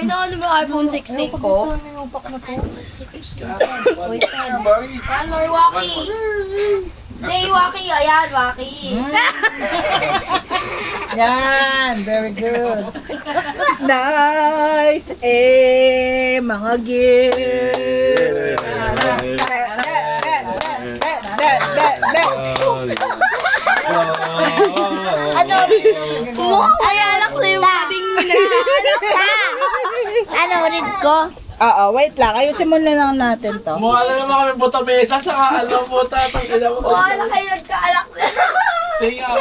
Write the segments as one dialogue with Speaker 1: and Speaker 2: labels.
Speaker 1: Inaano mo iPhone 16 ko? Ano, Waki? Jay, Waki. Ayan, Waki.
Speaker 2: Yan, very good.
Speaker 3: Nice! Mga gifts!
Speaker 1: Ano? Ay, anak ko yung wedding mo na. Ano, read ko?
Speaker 3: Oo, wait lang. Ayusin muna lang natin to.
Speaker 4: Mukha na naman kami puto mesa sa alam mo tatang ina mo.
Speaker 1: Wala kayo nagkaalak na.
Speaker 4: Tingnan.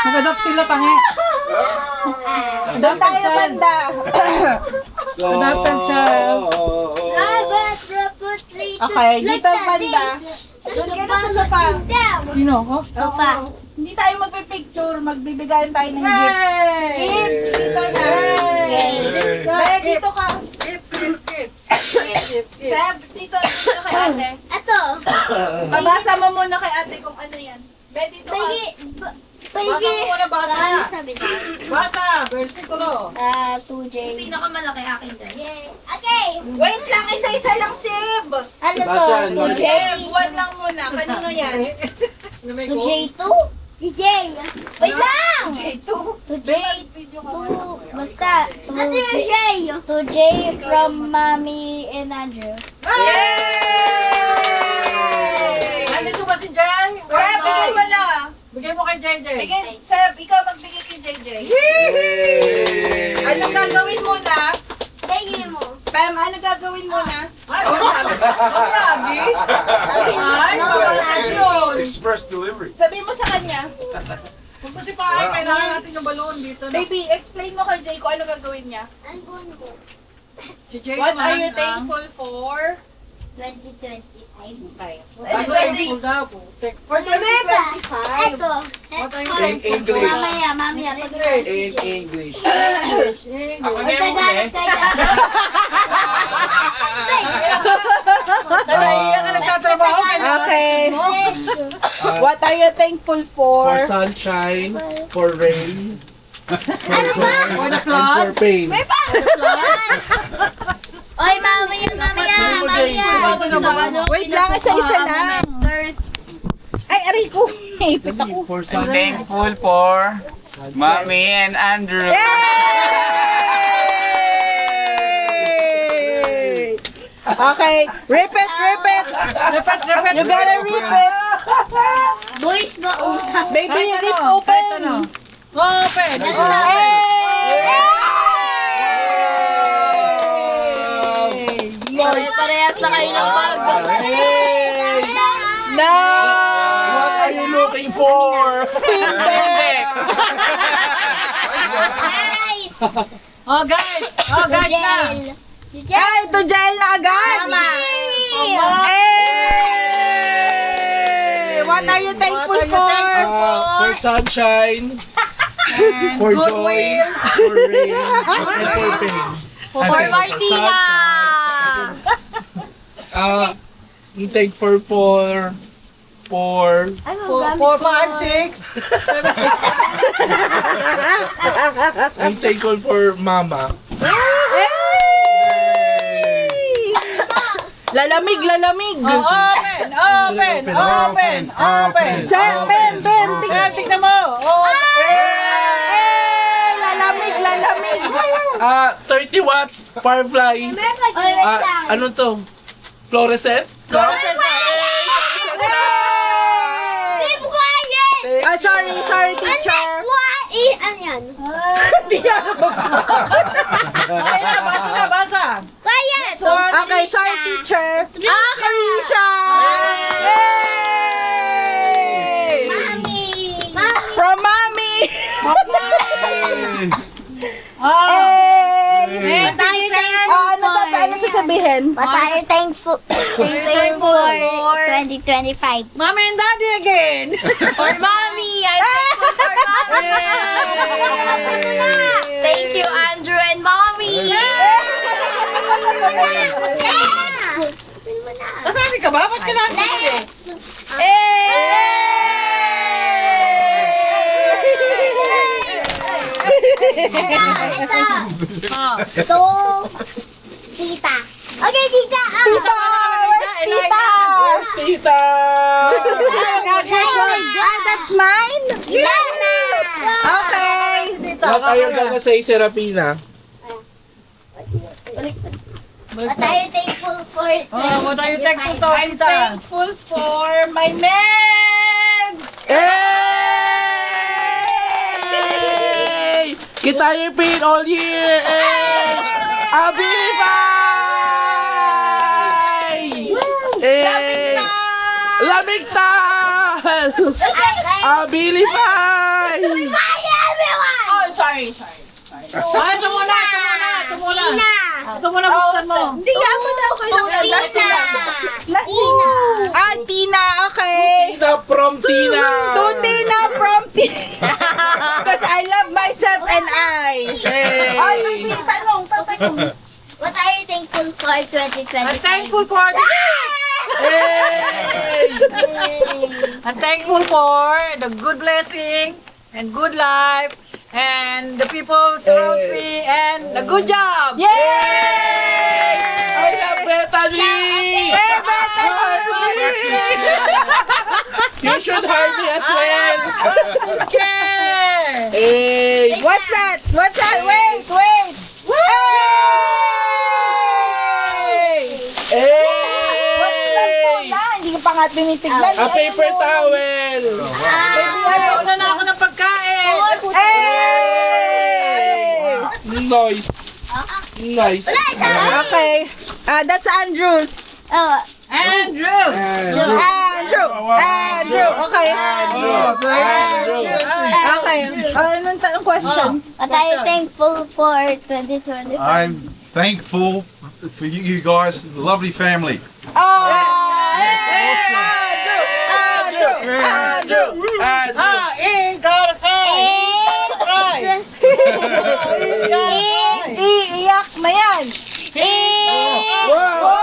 Speaker 2: Magadap sila tangi.
Speaker 3: Doon tayo banda.
Speaker 2: Adopted child.
Speaker 3: Okay, dito banda. Doon ka na sa sofa.
Speaker 2: Sino ako?
Speaker 1: Sofa.
Speaker 3: Hindi tayo magpipicture. Magbibigayan tayo ng gifts. Kids, dito na. Kaya dito ka. Seb, dito kay ate.
Speaker 1: Ito.
Speaker 3: Pabasa mo muna kay ate kung ano yan. Be, dito ka.
Speaker 2: Basa mo muna, basa.
Speaker 1: Sabi na.
Speaker 2: Basa, versikulo.
Speaker 1: 2J. Pinakamalaki akin din. Okay.
Speaker 3: Wait lang, isa-isa lang, Seb.
Speaker 1: Ano to?
Speaker 4: Sebastian,
Speaker 1: 2J.
Speaker 3: Seb, one lang muna. Kanino yan?
Speaker 1: 2J2? DJ. Wait lang!
Speaker 3: J2.
Speaker 1: 2J. Basta. 2J. 2J from Mommy and Andrew.
Speaker 3: Yay!
Speaker 2: Andito ba si Jay?
Speaker 3: Seb, bigay mo na.
Speaker 2: Bigay mo kay JJ.
Speaker 3: Bigay, Seb, ikaw magbigay kay JJ. Anong gagawin mo na?
Speaker 1: Bigay mo.
Speaker 3: Pam, ano gagawin mo na?
Speaker 2: Ay, agis. Ay, yun.
Speaker 5: Express delivery.
Speaker 3: Sabihin mo sa kanya.
Speaker 2: Kung kasi pa ay, kailangan natin yung balon dito. Na.
Speaker 3: Baby, explain mo kay Jay kung ano gagawin niya.
Speaker 2: Si Jay
Speaker 3: What are
Speaker 2: naman
Speaker 3: you
Speaker 2: ang-
Speaker 3: thankful for?
Speaker 1: 2025.
Speaker 2: Ano thankful daw po?
Speaker 3: For 2025.
Speaker 1: Ito.
Speaker 2: What are you
Speaker 4: In
Speaker 2: thankful
Speaker 4: English.
Speaker 1: Mamaya.
Speaker 2: English.
Speaker 4: In English.
Speaker 2: English. English.
Speaker 1: Magtagalog tayo.
Speaker 2: Sa naiya ka nagtatrabaho, kailangan
Speaker 3: Okay.
Speaker 1: English.
Speaker 3: What are you thankful for?
Speaker 4: For sunshine, for rain, for joy,
Speaker 2: For the
Speaker 4: and for
Speaker 2: plants.
Speaker 4: pain.
Speaker 1: Oy, mamaya.
Speaker 3: Wait lang, isa-isa lang.
Speaker 1: Sir,
Speaker 3: Ay, aray ko. Ipit ako.
Speaker 4: For
Speaker 6: I'm
Speaker 4: sunshine.
Speaker 6: thankful for Mommy and Andrew.
Speaker 3: Yay! Okay, repeat.
Speaker 2: Repeat.
Speaker 3: You gotta repeat.
Speaker 1: boys ba?
Speaker 3: Baby,
Speaker 2: Kahit
Speaker 3: lip
Speaker 2: ano, kahit
Speaker 3: open.
Speaker 2: ano. Open.
Speaker 1: Pare-parehas na kayo ng bag.
Speaker 3: No!
Speaker 4: What are you looking for?
Speaker 1: Nice!
Speaker 2: Oh, guys. Oh, guys na.
Speaker 3: Ay, ito gel na agad.
Speaker 1: Mama!
Speaker 3: Hey! What are you thankful
Speaker 2: What are you
Speaker 3: for?
Speaker 2: thankful
Speaker 4: For sunshine, for
Speaker 2: Good
Speaker 4: joy,
Speaker 2: will.
Speaker 4: for rain, and for pain.
Speaker 1: For Martina!
Speaker 4: I'm thankful for
Speaker 2: 4, 5, 6.
Speaker 4: I'm thankful for Mama.
Speaker 3: Lalamig.
Speaker 2: Oh, open.
Speaker 3: Sir, Bem,
Speaker 2: Tingnan mo. Oh,
Speaker 3: lalamig.
Speaker 4: 30 watts, Firefly. Ano to? Fluorescent? No?
Speaker 3: Sorry, teacher.
Speaker 1: Ano yan?
Speaker 2: Kaya, basa.
Speaker 1: Quiet!
Speaker 3: Okay, sorry, teacher. Krisha! Yay!
Speaker 1: Mami!
Speaker 3: From mommy.
Speaker 2: Oh,
Speaker 3: Hey!
Speaker 1: Ano
Speaker 3: Ano sasabihin?
Speaker 1: What are you thankful for 2025?
Speaker 2: Mommy and Daddy again.
Speaker 1: For Mommy! I'm thankful for Mommy! Thank you, Andrew and Mommy!
Speaker 2: Kasali ka ba? Ba't ka natin?
Speaker 1: Next! So, tita. Okay, tita.
Speaker 3: Tita! Where's tita?
Speaker 4: Where's Tita?
Speaker 3: That's mine?
Speaker 1: Ilana.
Speaker 3: Okay.
Speaker 4: What are you gonna say, Serafina?
Speaker 1: What are you thankful for?
Speaker 2: What are you thankful to,
Speaker 3: I'm
Speaker 2: tita?
Speaker 3: thankful for my meds!
Speaker 4: Hey! Kita yung pin all year! Hey! Abilify! Hey! Lamig na! Abilify!
Speaker 1: Bye, everyone!
Speaker 3: Oh, sorry.
Speaker 2: Ay, ito muna.
Speaker 1: Tina.
Speaker 2: Ito muna, buksan mo.
Speaker 3: Hindi nga mo daw kayo.
Speaker 1: Tina.
Speaker 3: Lasina. Ah, Tina, okay.
Speaker 4: Tina from Tina!
Speaker 3: To Tina from Tina. Because I love myself and I.
Speaker 4: Hey!
Speaker 3: Ay, may tanong.
Speaker 1: What are you thankful for 2025?
Speaker 2: I'm thankful for
Speaker 4: Hey!
Speaker 2: I'm thankful for the good blessing and good life and the people surrounds me and the good job.
Speaker 3: Yay!
Speaker 4: I love Bethany!
Speaker 3: Hey, Bethany!
Speaker 4: You should hire me as well!
Speaker 2: Okay.
Speaker 4: Hey!
Speaker 3: What's that? Wait. Hey! What's that po
Speaker 4: Hey!
Speaker 3: na? Hindi ko pa nga tinitignan.
Speaker 4: A paper towel!
Speaker 2: Nauna na ako ng pagkain.
Speaker 3: Hey!
Speaker 4: Nice! Nice!
Speaker 3: Okay. That's Andrew's.
Speaker 2: Andrew.
Speaker 3: Andrew. Okay.
Speaker 4: Andrew!
Speaker 3: Okay. Anong question?
Speaker 1: What are you thankful for 2025?
Speaker 5: I'm thankful for you guys, lovely family.
Speaker 3: Oh!
Speaker 4: Andrew!
Speaker 2: Ain't got a
Speaker 1: It's
Speaker 3: Iiyak na yan.
Speaker 4: Wow!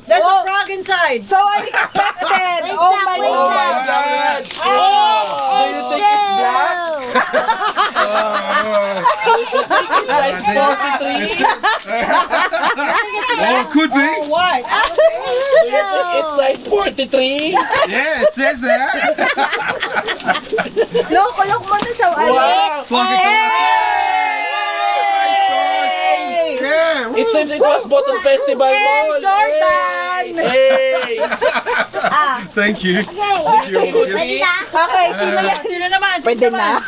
Speaker 2: There's a frog inside.
Speaker 3: So unexpected. Oh my
Speaker 4: Oh my
Speaker 3: God.
Speaker 4: God! Do you think it's black? It's size 43?
Speaker 5: Well, it could be.
Speaker 2: Why?
Speaker 4: Do you think it's size 43?
Speaker 5: Yeah, it says that.
Speaker 3: Lokolok mo na sa
Speaker 4: Wow!
Speaker 5: It's like a Yeah.
Speaker 4: It seems it was bought on Festival Mall!
Speaker 3: Jordan!
Speaker 4: Hey!
Speaker 5: Thank you.
Speaker 4: Do you think it could be?
Speaker 3: Okay, sino yan?
Speaker 2: Sino naman?
Speaker 3: Pwede na?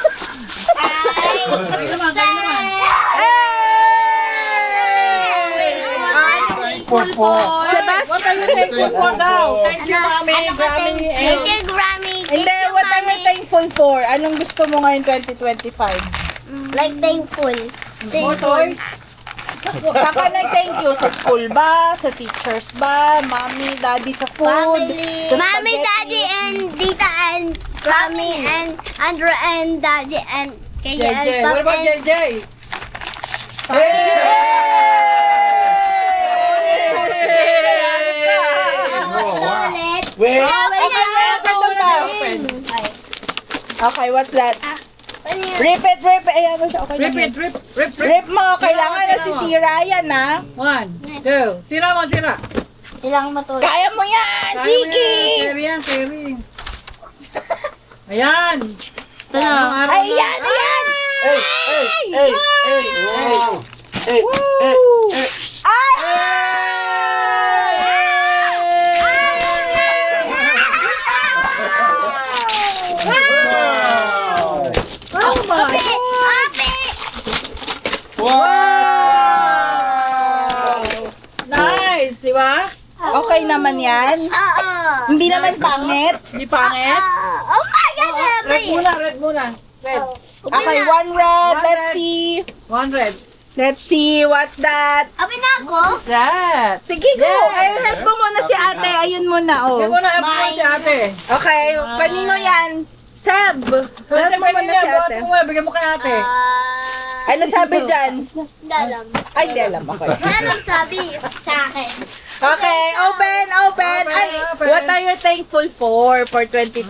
Speaker 3: Sebastian!
Speaker 2: What are you thankful for now? Thank you, Mami, Grammy,
Speaker 1: Thank
Speaker 2: and
Speaker 1: you, Grammy.
Speaker 3: Hindi, what are you thankful for? Anong gusto mo ngayon 2025?
Speaker 1: Like thankful.
Speaker 2: more toys.
Speaker 3: Saan ka nag-thank you? Sa school ba? Sa teachers ba? Mommy, daddy sa food?
Speaker 1: Family.
Speaker 3: Sa
Speaker 1: Mommy,
Speaker 3: spaghetti?
Speaker 1: Daddy, and Tita, and Grammy, and Andrew, and Daddy, and Kaya, and
Speaker 2: JJ.
Speaker 1: Pop,
Speaker 2: What about
Speaker 1: and
Speaker 2: JJ?
Speaker 1: Ulit.
Speaker 4: Wait!
Speaker 3: Okay, what's that?
Speaker 1: Ano yun?
Speaker 3: Rip it. Ayan, okay
Speaker 2: Rip
Speaker 3: naman.
Speaker 2: it, rip.
Speaker 3: Rip mo. Kailangan na sisira yan, ha?
Speaker 2: 1, 2. Sira mo, sira.
Speaker 1: Ilang matulog.
Speaker 3: Kaya mo yan! Sige!
Speaker 2: Carry yan, carry. Ayan.
Speaker 1: Ito na.
Speaker 3: Ay, yan!
Speaker 4: Hey!
Speaker 3: Woo! Ay!
Speaker 2: Oh my.
Speaker 1: Happy!
Speaker 4: Wow!
Speaker 2: Nice, di ba?
Speaker 3: Okay naman yan.
Speaker 1: Oo.
Speaker 3: Hindi naman pangit.
Speaker 2: Di pangit?
Speaker 1: Oh my God,
Speaker 2: Red
Speaker 1: happy!
Speaker 2: muna, red muna. Red.
Speaker 3: Okay, one red.
Speaker 2: One
Speaker 3: Let's
Speaker 2: red.
Speaker 3: see.
Speaker 2: 1 red.
Speaker 3: Let's see. What's that?
Speaker 1: Happy na ako?
Speaker 2: What's that?
Speaker 3: Sige, go. Ay, help mo muna si ate. Ayun muna, oh.
Speaker 2: Bigyan mo na help mo
Speaker 1: Bye.
Speaker 2: si ate.
Speaker 3: Okay, kanino yan? Seb. Help mo muna si ate.
Speaker 2: Bigyan mo kay ate.
Speaker 3: Ano sabi dyan?
Speaker 1: Dalam.
Speaker 3: Ay, di alam ako.
Speaker 1: Anong sabi sa akin?
Speaker 3: Okay, open. Ay,
Speaker 2: Open.
Speaker 3: what are you thankful for 2025?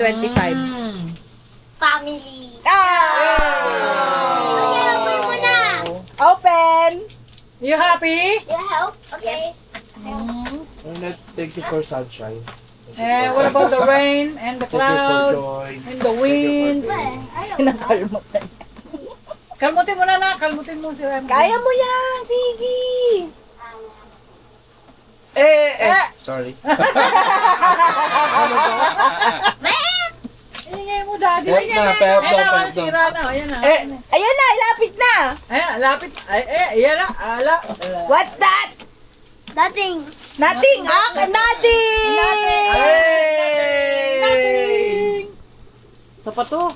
Speaker 1: family.
Speaker 3: Ah!
Speaker 1: Okay, open mo na.
Speaker 3: Open!
Speaker 2: You happy?
Speaker 1: You help? Okay.
Speaker 4: And thank you for sunshine.
Speaker 2: And what about the rain and the
Speaker 4: Thank you for
Speaker 2: clouds
Speaker 4: joy.
Speaker 2: and the winds?
Speaker 3: Pinakalmot na.
Speaker 2: Kalmutin mo na. Kalmutin mo si Rem.
Speaker 3: Kaya mo yan! Sige!
Speaker 4: Sorry.
Speaker 2: Ingay mo, daddy.
Speaker 4: Pep na, pep
Speaker 2: Ayan na,
Speaker 4: na.
Speaker 2: sira na. Ayan na.
Speaker 3: Ayan na, ilapit na!
Speaker 2: Ayan, lapit. Ayan na.
Speaker 3: What's that?
Speaker 1: Nothing.
Speaker 3: Nothing! Nothing!
Speaker 2: Nothing. Sa pato.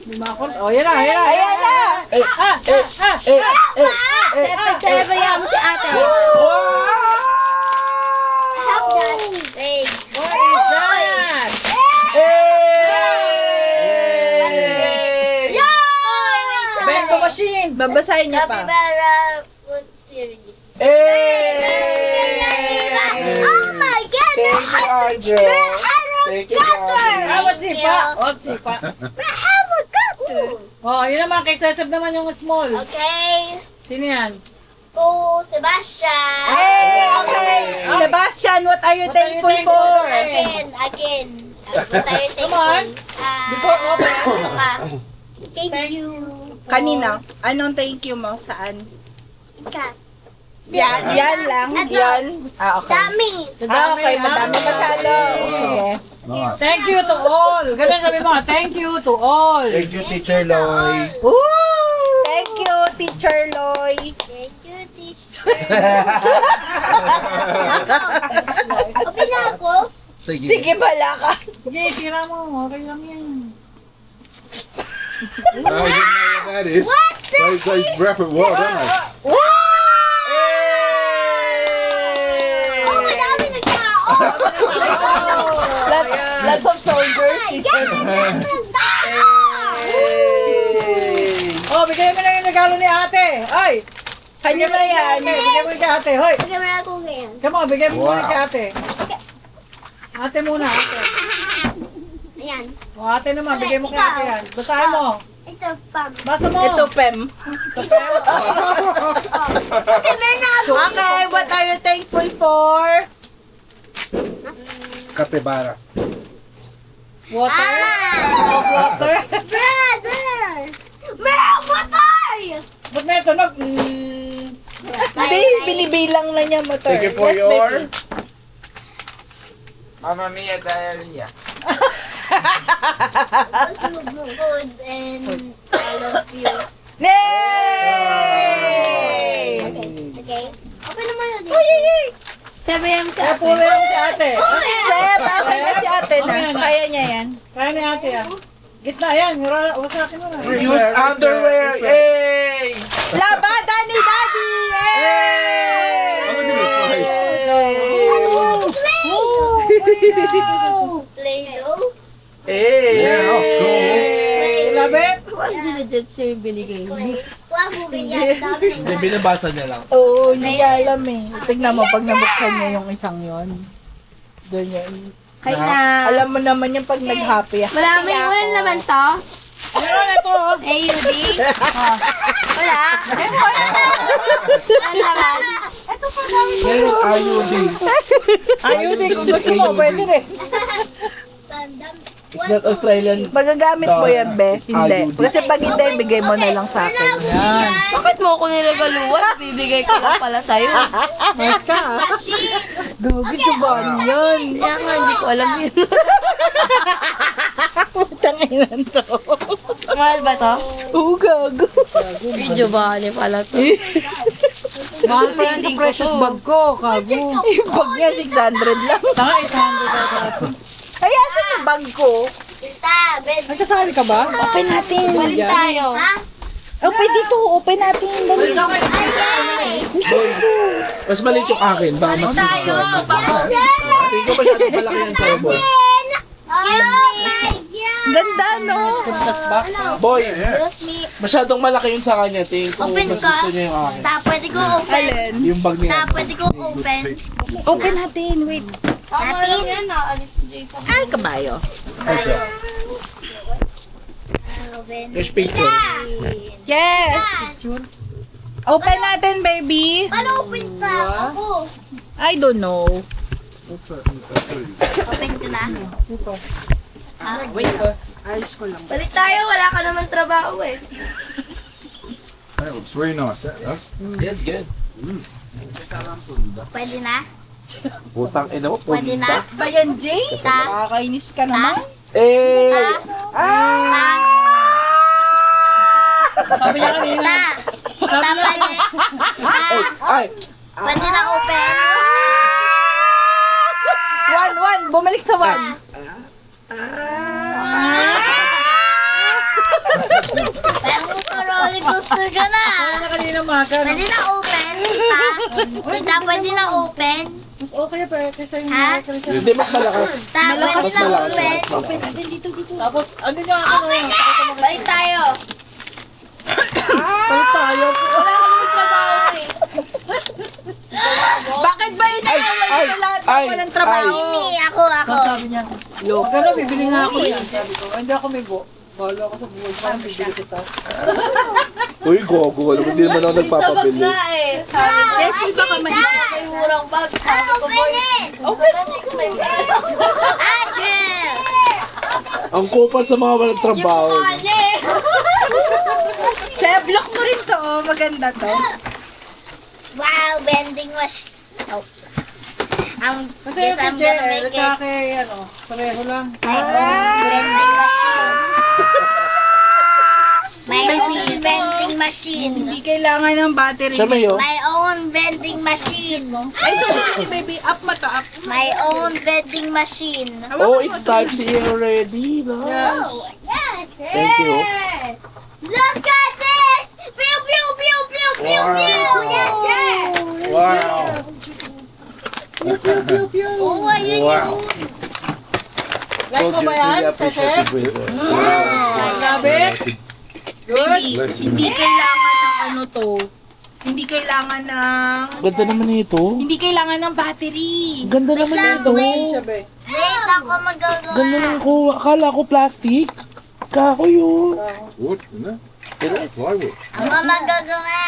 Speaker 2: May makon. Oh, ayan na. Ayan na.
Speaker 3: Ayan na!
Speaker 1: Seven yung si ate. Help that. Wait.
Speaker 2: What is that? Bento machine.
Speaker 3: Babasahin niya pa.
Speaker 1: Capybara food series. Oh my God!
Speaker 4: Thank you, Angel. Thank you,
Speaker 2: Ah, what's sipa? What's sipa? Oh, yun naman. Kay Cesar naman yung small.
Speaker 1: Okay.
Speaker 2: Sino yan?
Speaker 1: To Sebastian.
Speaker 3: Hey! Okay! Sebastian, what are you
Speaker 2: What are you
Speaker 3: thankful
Speaker 2: thankful
Speaker 3: for?
Speaker 2: for?
Speaker 1: Again. What are you
Speaker 2: Come on. Before open.
Speaker 1: Thank you.
Speaker 3: Kanina, anong thank you mo? Saan?
Speaker 1: Ika.
Speaker 3: Yan lang. Yan. Ah, okay.
Speaker 1: Dami.
Speaker 2: Sa
Speaker 3: Ah, okay.
Speaker 2: ah.
Speaker 3: Madami masyado. Sige.
Speaker 2: Thank you to all. Ganun sabi mo. Thank you to all.
Speaker 4: Thank you, Teacher Loy.
Speaker 3: Woo! Thank you, Teacher Loy.
Speaker 1: Thank you, teacher. Open na ako.
Speaker 4: Sige.
Speaker 3: Sige, bala ka.
Speaker 2: Sige, tira mo. Okay lang yan.
Speaker 5: No, you didn't know what that is.
Speaker 1: What the
Speaker 5: They wrap it well, don't they?
Speaker 1: Oh, madami na tao.
Speaker 3: Lots of soldiers.
Speaker 2: Oh, bigay mo na yung regalo ni ate. Ay!
Speaker 3: Kanya na yan.
Speaker 2: Bigay mo kay ate. Hoy!
Speaker 1: Bigyan mo na ako ngayon.
Speaker 2: Come on, bigay mo muna
Speaker 5: Wow.
Speaker 2: kay ate. Ate muna, ate.
Speaker 1: Ayan.
Speaker 2: O, ate naman, bigay mo kay ate yan. Basahin mo.
Speaker 1: Ito, pam.
Speaker 2: Basa mo.
Speaker 3: Ito, Pem.
Speaker 1: Okay, meron na ako.
Speaker 3: Okay, what are you thankful for?
Speaker 4: Capybara.
Speaker 2: Water.
Speaker 1: Ah!
Speaker 2: Water.
Speaker 1: Brother! Meron motor!
Speaker 2: Ba't may tunog?
Speaker 3: Hindi, binibilang na niya motor.
Speaker 4: Thank you for
Speaker 3: Yes,
Speaker 4: your...
Speaker 3: baby.
Speaker 6: Mamma Mia diarrhea.
Speaker 1: Good and I love you.
Speaker 3: Yay!
Speaker 1: Okay? Open naman na dito. Sabi yung
Speaker 2: Kaya puro yung si ate.
Speaker 3: Seb, okay na si ate na. Kaya niya yan.
Speaker 2: Kaya ni ate yan. Gitna yan. Wasakin mo na.
Speaker 4: Use underwear. Yay!
Speaker 3: Labada ni Daddy! Yay!
Speaker 5: Look at the face.
Speaker 1: Play-Doh?
Speaker 5: Yeah, oh, cool.
Speaker 2: Love it?
Speaker 1: Clay. Wag mo ganyan. Dami
Speaker 4: Hindi, binabasa niya lang.
Speaker 3: Oo, hindi niya alam eh. Tignan mo, pag nabuksan niya yung isang yon. Doon yun.
Speaker 1: Hi na.
Speaker 3: Alam mo naman yung pag nag-happy.
Speaker 1: Malaming walang laman to.
Speaker 2: Meron ito.
Speaker 1: Hey, Yudi. Wala. Wala laman. Ito pa dami.
Speaker 4: Meron IUD.
Speaker 2: Ayun din. Kung gusto mo, pwede rin.
Speaker 4: It's not Australian.
Speaker 3: Magagamit mo yan, be? Hindi.
Speaker 4: Ayun.
Speaker 3: Kasi pag hindi, bigay mo na lang sa akin.
Speaker 1: Bakit mo ako niregaluan? Bibigay ko lang pala sa'yo.
Speaker 2: Nice ka, ha?
Speaker 3: Gagi, Giovanni yan.
Speaker 1: Kaya nga, hindi ko alam yun.
Speaker 3: Putang ilan to.
Speaker 1: Mahal ba to?
Speaker 3: Oo, gago.
Speaker 1: Video ba? Ano pala to?
Speaker 2: Mahal pa yan sa precious bag ko. Kago.
Speaker 3: Yung bag niya, 600 lang.
Speaker 2: Tanga, 800 ata.
Speaker 3: Ay, asan yung bag ko?
Speaker 1: Tita, bed.
Speaker 2: Nagkasali ka ba?
Speaker 3: Open natin.
Speaker 1: Balik tayo. Ha?
Speaker 3: Open dito. Open natin. Dali.
Speaker 4: Mas maliit yung akin. Baka mas
Speaker 1: Tayo.
Speaker 4: Tingin ko masyadong malaki yan sa'yo, boy.
Speaker 1: Excuse me.
Speaker 3: Ganda, no?
Speaker 4: Boy,
Speaker 1: Excuse me.
Speaker 4: masyadong malaki yun sa kanya. Tingin ko
Speaker 1: Open
Speaker 4: mas
Speaker 1: ka.
Speaker 4: gusto niya yung akin.
Speaker 1: Pwede ko open.
Speaker 3: Alin?
Speaker 4: Yung bag niya.
Speaker 1: Pwede ko open.
Speaker 3: Open natin. Wait.
Speaker 1: Natin.
Speaker 3: Ay, kabayo.
Speaker 4: There's picture.
Speaker 3: Yes! Open natin, baby.
Speaker 1: Paano open ka? Ako.
Speaker 3: I don't know.
Speaker 1: Open ko na.
Speaker 3: Ayos ko lang.
Speaker 1: Balik tayo, wala ka naman trabaho eh.
Speaker 5: That looks very nice. That's
Speaker 4: That's good.
Speaker 1: Pwede na?
Speaker 4: Putang ina mo.
Speaker 1: Pwede na?
Speaker 3: Ba yan, Jay?
Speaker 1: Ta?
Speaker 3: Nakakainis ka naman.
Speaker 4: Eh!
Speaker 2: Sabi niya kanina.
Speaker 1: Pwede.
Speaker 4: Ay!
Speaker 1: Pwede na open.
Speaker 3: One. Bumalik sa one.
Speaker 1: Pero roller coaster ka na.
Speaker 2: Sabi kanina maga.
Speaker 1: Pwede na open. Tita, pwede na open.
Speaker 2: Okay pa kasi yung
Speaker 1: Ha?
Speaker 4: Hindi, mas malakas.
Speaker 1: Ta, pwede na open.
Speaker 2: Tapos, ano niya ako?
Speaker 1: Balik tayo.
Speaker 2: Balik tayo.
Speaker 1: Wala ka naman trabaho eh.
Speaker 3: Bakit ba inaaway ka lahat ng walang trabaho?
Speaker 1: Mimi, ako.
Speaker 2: Sabi niya, pag ano, bibili nga ako yan. Sabi ko, hindi ako may go. Bahala ako sa buhay. Parang bibili kita.
Speaker 4: Uy, gogo. Hindi naman ako nagpapabili.
Speaker 1: eh. Sabi ko,
Speaker 3: Careful baka
Speaker 1: may murang bag. Sabi ko, boy.
Speaker 3: Open
Speaker 1: Next time ka. Adriel!
Speaker 4: Ang kupal sa mga walang trabaho.
Speaker 3: Sa block mo rin to, oh. Maganda to.
Speaker 1: Wow, vending machine. Oh.
Speaker 2: Kasi
Speaker 1: Yes,
Speaker 2: kay
Speaker 1: I'm gonna
Speaker 2: JL,
Speaker 1: make
Speaker 2: at saka
Speaker 1: it
Speaker 2: kay, ano, pareho lang.
Speaker 1: my own vending machine. My own vending machine.
Speaker 3: Hindi kailangan ng battery.
Speaker 4: Siya may
Speaker 1: My own vending machine.
Speaker 3: Ay, sorry, baby. Up mo to, up.
Speaker 1: My own vending machine.
Speaker 4: Oh, it's Type-C already. Nice.
Speaker 1: Oh, yeah.
Speaker 4: Thank you.
Speaker 1: Look at this! Pew, pew, pew, pew, pew, pew! Yes, yes!
Speaker 5: wow.
Speaker 1: Oh, ayan
Speaker 5: Wow.
Speaker 1: yun.
Speaker 2: Like mo ba yan, Sese? Grabe. Good.
Speaker 5: Bless you.
Speaker 3: Hindi kailangan ng ano to. Hindi kailangan ng...
Speaker 4: Ganda naman ito.
Speaker 3: Hindi kailangan ng battery.
Speaker 4: Ganda naman ito.
Speaker 2: Siya ba?
Speaker 1: Wait, ako magagawa.
Speaker 4: Ganda naman ko. Akala ko plastic. Kako yun.
Speaker 5: Wood, isn't it? Plywood.
Speaker 1: Ako magagawa.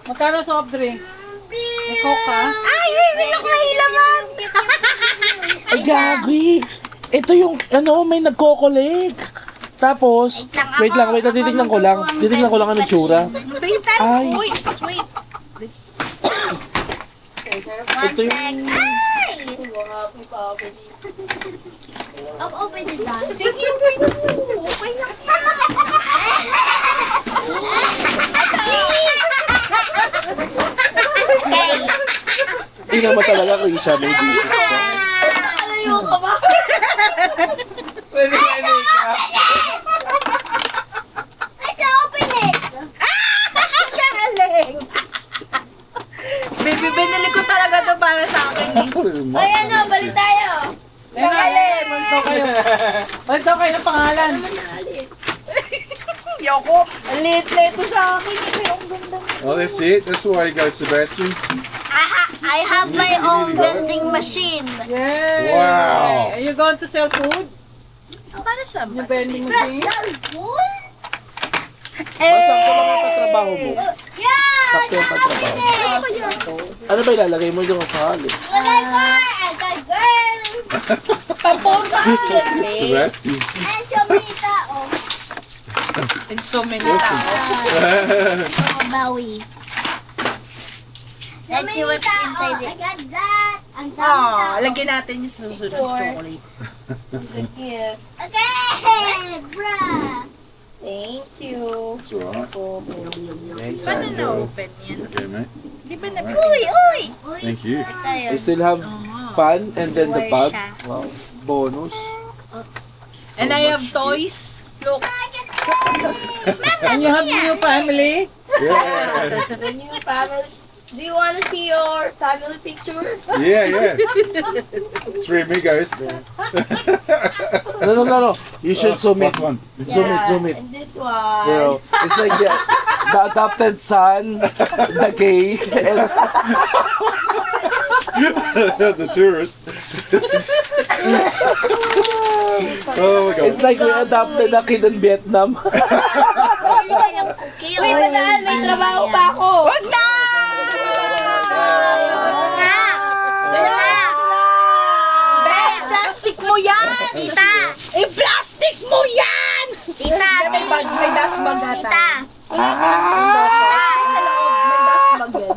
Speaker 2: Magkano soft drinks? May Coke ka?
Speaker 1: Ay, bibili ko hilaman.
Speaker 4: Ay, gagi. Ito yung, ano, may nagko-collect. Tapos, wait lang, titignan ko lang. Titignan ko lang ang itsura.
Speaker 3: Wait,
Speaker 4: Ay.
Speaker 3: wait.
Speaker 4: Ito yung,
Speaker 1: Ay! Open it down.
Speaker 3: Sige, open mo. Open lang yan.
Speaker 1: Okay.
Speaker 4: hindi naman talaga Krisha, may dito.
Speaker 1: Nakalayo ka ba?
Speaker 6: Pwede ka ka.
Speaker 1: Kasi open it.
Speaker 3: Galing. Baby, binili ko talaga to para sa akin.
Speaker 5: Put it in my
Speaker 1: Ay, ano, balik tayo.
Speaker 2: Alin, malis daw kayo. Malis daw kayo ng pangalan.
Speaker 3: Yoko, ang liit na ito sa akin. Pero ang ganda niya.
Speaker 5: Oh, that's it. That's the way to go, Sebastian.
Speaker 1: I have my own vending machine.
Speaker 2: Yay!
Speaker 5: Wow.
Speaker 2: Are you going to sell food?
Speaker 3: Para sa
Speaker 2: Yung vending machine?
Speaker 4: Masang ko lang ang patrabaho mo.
Speaker 1: Yeah!
Speaker 4: Sakto yung patrabaho. Ano ba ilalagay mo dyan sa hali?
Speaker 1: I got girl.
Speaker 3: Pampona kasi yan, eh.
Speaker 5: Sebastian.
Speaker 1: And Shomita. Oh,
Speaker 3: And so many tao.
Speaker 1: Bawi. Let's see what's inside it. I got that. Ang
Speaker 3: Ah, lagyan natin yung susunod chocolate.
Speaker 1: gift. Okay, bruh.
Speaker 3: Thank you.
Speaker 5: That's all right.
Speaker 3: Paano na-open yan?
Speaker 5: Okay, mate.
Speaker 3: Di ba na
Speaker 1: Uy, uy.
Speaker 5: Thank you.
Speaker 1: Tayo.
Speaker 4: I still have fun and then the pub.
Speaker 1: Siya.
Speaker 4: Wow. Bonus.
Speaker 3: And I have toys. Look.
Speaker 2: And you have new family?
Speaker 5: Yeah.
Speaker 1: The new family. Do you want to see your family picture?
Speaker 5: Yeah. Three amigos.
Speaker 4: No. You should zoom it.
Speaker 5: Plus one.
Speaker 4: Zoom it.
Speaker 1: And this one.
Speaker 4: You know, it's like the adopted son, the gay, and
Speaker 5: The tourist. Oh my god.
Speaker 4: It's like we adopted a kid in Vietnam.
Speaker 1: Uy, padaan, may trabaho pa ako.
Speaker 3: Wag na! Plastic mo yan!
Speaker 1: Tita!
Speaker 3: I-plastic mo yan!
Speaker 1: Tita!
Speaker 3: May dust bag ata.
Speaker 1: Tita!
Speaker 3: Sa loob, may dust bag yan.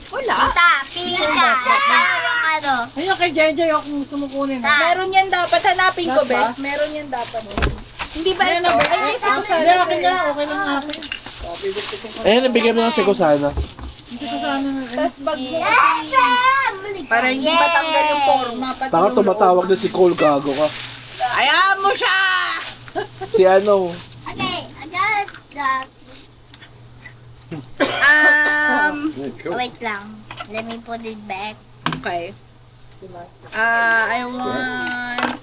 Speaker 3: Wala.
Speaker 1: Tita, pili ka. Tita, yung ano.
Speaker 2: Ayun kay Jenjay akong sumukunin.
Speaker 3: Meron yan dapat. Hanapin ko,
Speaker 2: Dapat?
Speaker 3: Beth. Meron yan dapat. Hindi ba
Speaker 2: Ayan
Speaker 3: ito?
Speaker 2: na,
Speaker 3: Ay, may siko
Speaker 2: Hindi, akin na. Okay lang akin.
Speaker 4: Ayan, nabigyan mo ng seko sana.
Speaker 3: Dust bag mo kasi. Para hindi matanggal yung forma. Pati
Speaker 4: Baka
Speaker 3: yung
Speaker 4: tumatawag na si Cole, gago ka.
Speaker 3: loob. Ayaw mo siya!
Speaker 4: Si ano,
Speaker 1: Okay, I got that.
Speaker 5: Yeah, cool.
Speaker 1: Wait lang. Let me put it back.
Speaker 3: Okay. I want...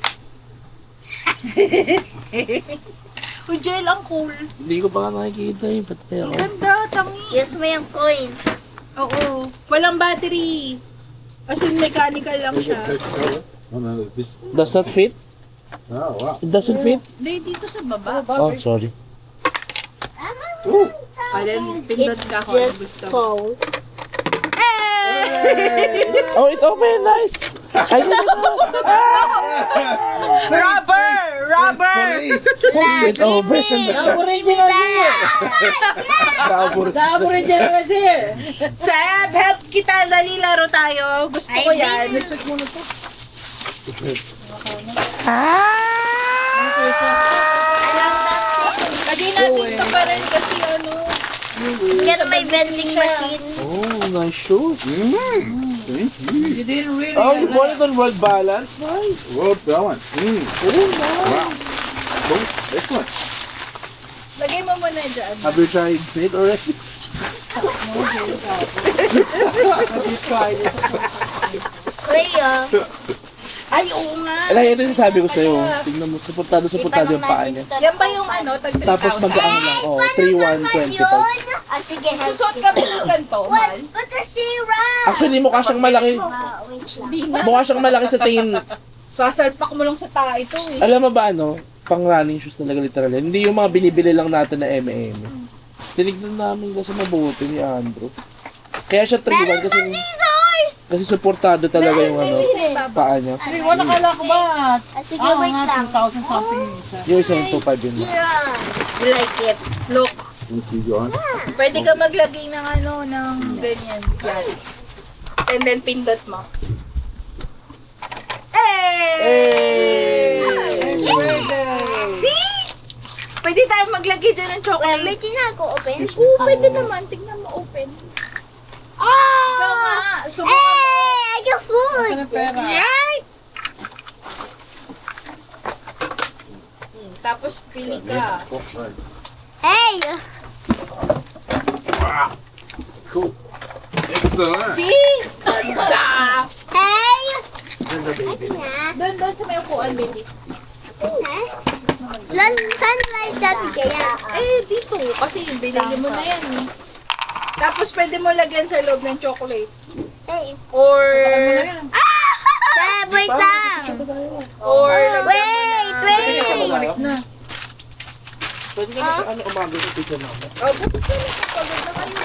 Speaker 3: Uy, gel, ang cool.
Speaker 4: hindi ko pa nga nakikita eh. Ba't kaya
Speaker 3: Ang
Speaker 4: ako?
Speaker 3: ganda, tangi.
Speaker 1: Use mo yung coins.
Speaker 3: Oo. Walang battery. As in, mechanical lang siya.
Speaker 5: Oh no, this.
Speaker 4: Does that fit?
Speaker 5: Oh wow.
Speaker 4: It doesn't fit?
Speaker 3: Hindi, dito sa baba.
Speaker 4: Oh, sorry.
Speaker 3: Alin, pindot ka kung ano gusto.
Speaker 1: fall.
Speaker 4: Oh, it open, nice! I didn't know.
Speaker 3: Rubber! Rubber!
Speaker 5: Police.
Speaker 4: It open.
Speaker 2: Original here.
Speaker 4: Sabor.
Speaker 2: The original is here.
Speaker 3: Seb, help kita. Dali, laro tayo. Gusto ko
Speaker 1: Ay,
Speaker 3: yan. Lagay natin ito pa rin kasi ano.
Speaker 1: Yan may vending machine.
Speaker 4: Oh, nice shoes.
Speaker 5: Thank you.
Speaker 2: You didn't really.
Speaker 4: Oh, you bought it on World Balance? Nice.
Speaker 5: World balance.
Speaker 4: Oh, nice.
Speaker 5: Wow. Cool. Excellent.
Speaker 3: Lagay mo muna dyan.
Speaker 4: Have you tried it already?
Speaker 1: Kuya.
Speaker 3: Ay, oo nga.
Speaker 4: Alam, ito yung sabi ko sa'yo. Tingnan mo, supportado yung paa niya.
Speaker 3: Yan ba yung ano, tag 3,000?
Speaker 4: Tapos mag-ano lang, oh, 3,125.
Speaker 1: Ah, sige, help
Speaker 3: Susot ka ba ng ganito,
Speaker 1: What?
Speaker 3: man?
Speaker 1: But the syrup!
Speaker 4: Actually, mukha siyang malaki. Mukha siyang malaki sa tingin.
Speaker 3: Sasalpak mo lang sa tae ito eh.
Speaker 4: Alam mo ba ano? Pang running shoes talaga literal. Hindi yung mga binibili lang natin na M&M. Tinignan namin kasi mabuti ni Andrew. Kaya siya 3-1 kasi
Speaker 1: Scissors!
Speaker 4: kasi suportado talaga yung ano, paa niya.
Speaker 2: Hey, wala kala ko ba?
Speaker 1: Ah, sige,
Speaker 2: Ah,
Speaker 1: wait
Speaker 2: nga,
Speaker 1: lang.
Speaker 2: 2,000 something yung isa.
Speaker 4: Yung isa yung 2.5 yun.
Speaker 1: Yeah. You like it?
Speaker 3: Look,
Speaker 5: Thank you guys.
Speaker 3: pwede ka maglagay ng ano, ng ganyan. Yan. And then pindot mo. Hey! See? Pwede tayo maglagay dyan ng
Speaker 1: Well,
Speaker 3: chocolate.
Speaker 1: may tinago-open.
Speaker 3: Oo, pwede naman. Tingnan mo, open. Ikaw nga. Subukan mo.
Speaker 1: Hey! I got food!
Speaker 2: Ano pera?
Speaker 3: Right? Tapos pili ka.
Speaker 1: Hey!
Speaker 5: Cool. Excellent.
Speaker 3: See? Ganda!
Speaker 1: Hey! Ito na.
Speaker 3: Doon sa may upuan, baby.
Speaker 1: Ito na. Saan like dati kaya?
Speaker 3: Eh, dito. Kasi binili mo na yan eh. Tapos pwede mo lagyan sa loob ng chocolate.
Speaker 1: Hey.
Speaker 3: Or...
Speaker 1: Seb, wait lang!
Speaker 3: Or...
Speaker 1: Wait!
Speaker 2: Balik na.
Speaker 4: Pwede ka na ano umaga sa picture namin.
Speaker 3: Oh, tapos na. Pagod na kayo.